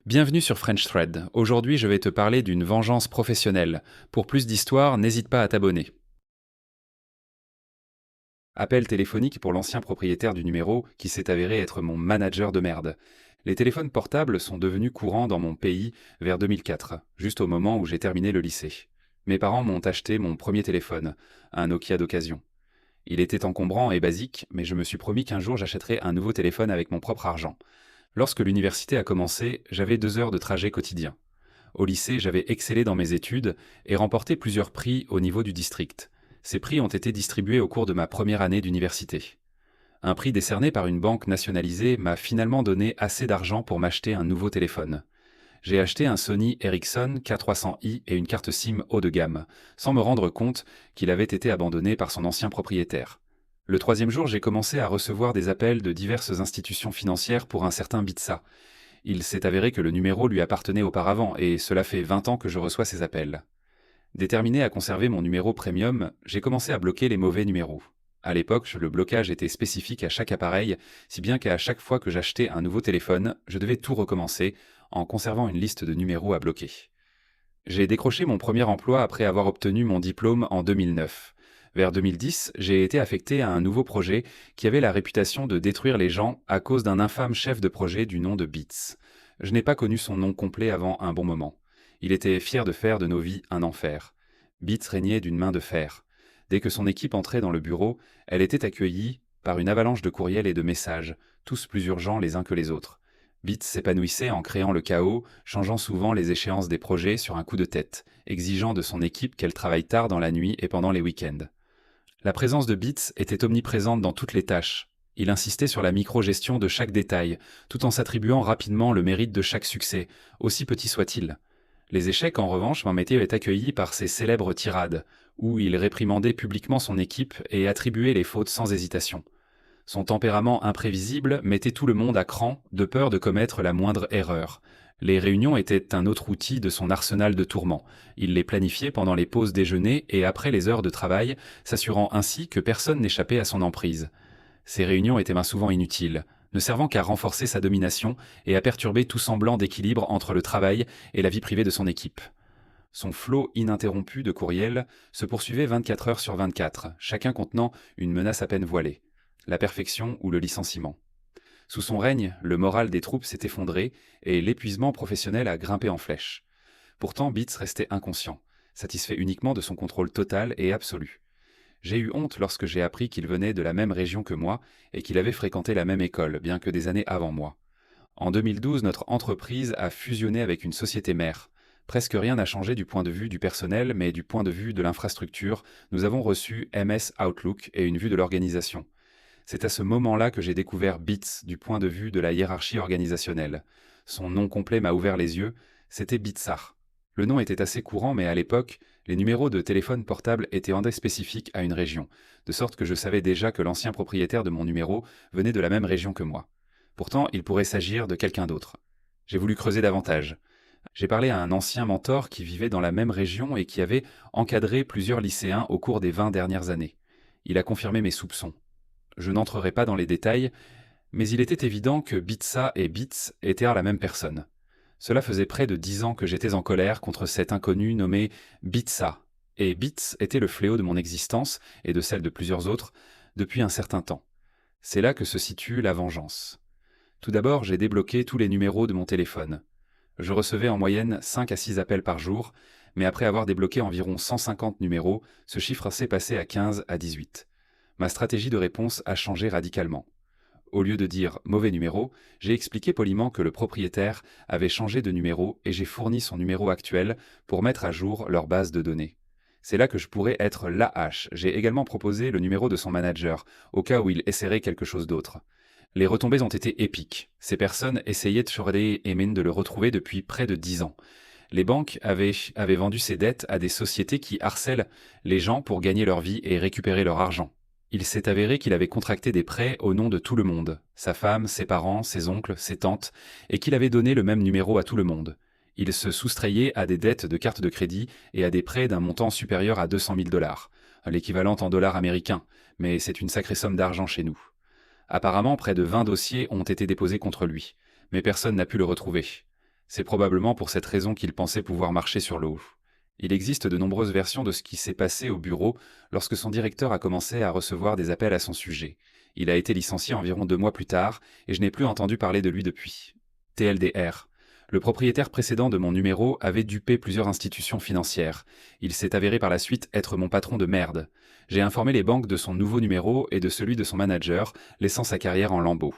Bienvenue sur French Thread. Aujourd'hui, je vais te parler d'une vengeance professionnelle. Pour plus d'histoires, n'hésite pas à t'abonner. Appel téléphonique pour l'ancien propriétaire du numéro qui s'est avéré être mon manager de merde. Les téléphones portables sont devenus courants dans mon pays vers 2004, juste au moment où j'ai terminé le lycée. Mes parents m'ont acheté mon premier téléphone, un Nokia d'occasion. Il était encombrant et basique, mais je me suis promis qu'un jour j'achèterais un nouveau téléphone avec mon propre argent. Lorsque l'université a commencé, j'avais 2 heures de trajet quotidien. Au lycée, j'avais excellé dans mes études et remporté plusieurs prix au niveau du district. Ces prix ont été distribués au cours de ma première année d'université. Un prix décerné par une banque nationalisée m'a finalement donné assez d'argent pour m'acheter un nouveau téléphone. J'ai acheté un Sony Ericsson K300i et une carte SIM haut de gamme, sans me rendre compte qu'il avait été abandonné par son ancien propriétaire. Le troisième jour, j'ai commencé à recevoir des appels de diverses institutions financières pour un certain Bitsa. Il s'est avéré que le numéro lui appartenait auparavant et cela fait 20 ans que je reçois ces appels. Déterminé à conserver mon numéro premium, j'ai commencé à bloquer les mauvais numéros. À l'époque, le blocage était spécifique à chaque appareil, si bien qu'à chaque fois que j'achetais un nouveau téléphone, je devais tout recommencer en conservant une liste de numéros à bloquer. J'ai décroché mon premier emploi après avoir obtenu mon diplôme en 2009. Vers 2010, j'ai été affecté à un nouveau projet qui avait la réputation de détruire les gens à cause d'un infâme chef de projet du nom de Beats. Je n'ai pas connu son nom complet avant un bon moment. Il était fier de faire de nos vies un enfer. Beats régnait d'une main de fer. Dès que son équipe entrait dans le bureau, elle était accueillie par une avalanche de courriels et de messages, tous plus urgents les uns que les autres. Beats s'épanouissait en créant le chaos, changeant souvent les échéances des projets sur un coup de tête, exigeant de son équipe qu'elle travaille tard dans la nuit et pendant les week-ends. La présence de Beats était omniprésente dans toutes les tâches. Il insistait sur la micro-gestion de chaque détail, tout en s'attribuant rapidement le mérite de chaque succès, aussi petit soit-il. Les échecs, en revanche, m'en étaient accueillis par ses célèbres tirades, où il réprimandait publiquement son équipe et attribuait les fautes sans hésitation. Son tempérament imprévisible mettait tout le monde à cran, de peur de commettre la moindre erreur. Les réunions étaient un autre outil de son arsenal de tourments. Il les planifiait pendant les pauses déjeuner et après les heures de travail, s'assurant ainsi que personne n'échappait à son emprise. Ces réunions étaient bien souvent inutiles, ne servant qu'à renforcer sa domination et à perturber tout semblant d'équilibre entre le travail et la vie privée de son équipe. Son flot ininterrompu de courriels se poursuivait 24 heures sur 24, chacun contenant une menace à peine voilée. La perfection ou le licenciement. Sous son règne, le moral des troupes s'est effondré et l'épuisement professionnel a grimpé en flèche. Pourtant, Beats restait inconscient, satisfait uniquement de son contrôle total et absolu. J'ai eu honte lorsque j'ai appris qu'il venait de la même région que moi et qu'il avait fréquenté la même école, bien que des années avant moi. En 2012, notre entreprise a fusionné avec une société mère. Presque rien n'a changé du point de vue du personnel, mais du point de vue de l'infrastructure, nous avons reçu MS Outlook et une vue de l'organisation. C'est à ce moment-là que j'ai découvert Beats du point de vue de la hiérarchie organisationnelle. Son nom complet m'a ouvert les yeux, c'était Bitsar. Le nom était assez courant, mais à l'époque, les numéros de téléphone portable étaient en spécifiques à une région, de sorte que je savais déjà que l'ancien propriétaire de mon numéro venait de la même région que moi. Pourtant, il pourrait s'agir de quelqu'un d'autre. J'ai voulu creuser davantage. J'ai parlé à un ancien mentor qui vivait dans la même région et qui avait encadré plusieurs lycéens au cours des 20 dernières années. Il a confirmé mes soupçons. Je n'entrerai pas dans les détails, mais il était évident que Bitsa et Beats étaient la même personne. Cela faisait près de 10 ans que j'étais en colère contre cet inconnu nommé Bitsa, et Beats était le fléau de mon existence, et de celle de plusieurs autres, depuis un certain temps. C'est là que se situe la vengeance. Tout d'abord, j'ai débloqué tous les numéros de mon téléphone. Je recevais en moyenne 5 à 6 appels par jour, mais après avoir débloqué environ 150 numéros, ce chiffre s'est passé à 15 à 18. Ma stratégie de réponse a changé radicalement. Au lieu de dire « mauvais numéro », j'ai expliqué poliment que le propriétaire avait changé de numéro et j'ai fourni son numéro actuel pour mettre à jour leur base de données. C'est là que je pourrais être la hache. J'ai également proposé le numéro de son manager, au cas où il essaierait quelque chose d'autre. Les retombées ont été épiques. Ces personnes essayaient de Shorey et Min de le retrouver depuis près de 10 ans. Les banques avaient vendu ces dettes à des sociétés qui harcèlent les gens pour gagner leur vie et récupérer leur argent. Il s'est avéré qu'il avait contracté des prêts au nom de tout le monde, sa femme, ses parents, ses oncles, ses tantes, et qu'il avait donné le même numéro à tout le monde. Il se soustrayait à des dettes de carte de crédit et à des prêts d'un montant supérieur à 200 000 $, l'équivalent en dollars américains, mais c'est une sacrée somme d'argent chez nous. Apparemment, près de 20 dossiers ont été déposés contre lui, mais personne n'a pu le retrouver. C'est probablement pour cette raison qu'il pensait pouvoir marcher sur l'eau. Il existe de nombreuses versions de ce qui s'est passé au bureau lorsque son directeur a commencé à recevoir des appels à son sujet. Il a été licencié environ 2 mois plus tard et je n'ai plus entendu parler de lui depuis. TLDR. Le propriétaire précédent de mon numéro avait dupé plusieurs institutions financières. Il s'est avéré par la suite être mon patron de merde. J'ai informé les banques de son nouveau numéro et de celui de son manager, laissant sa carrière en lambeaux.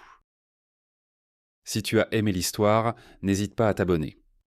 Si tu as aimé l'histoire, n'hésite pas à t'abonner.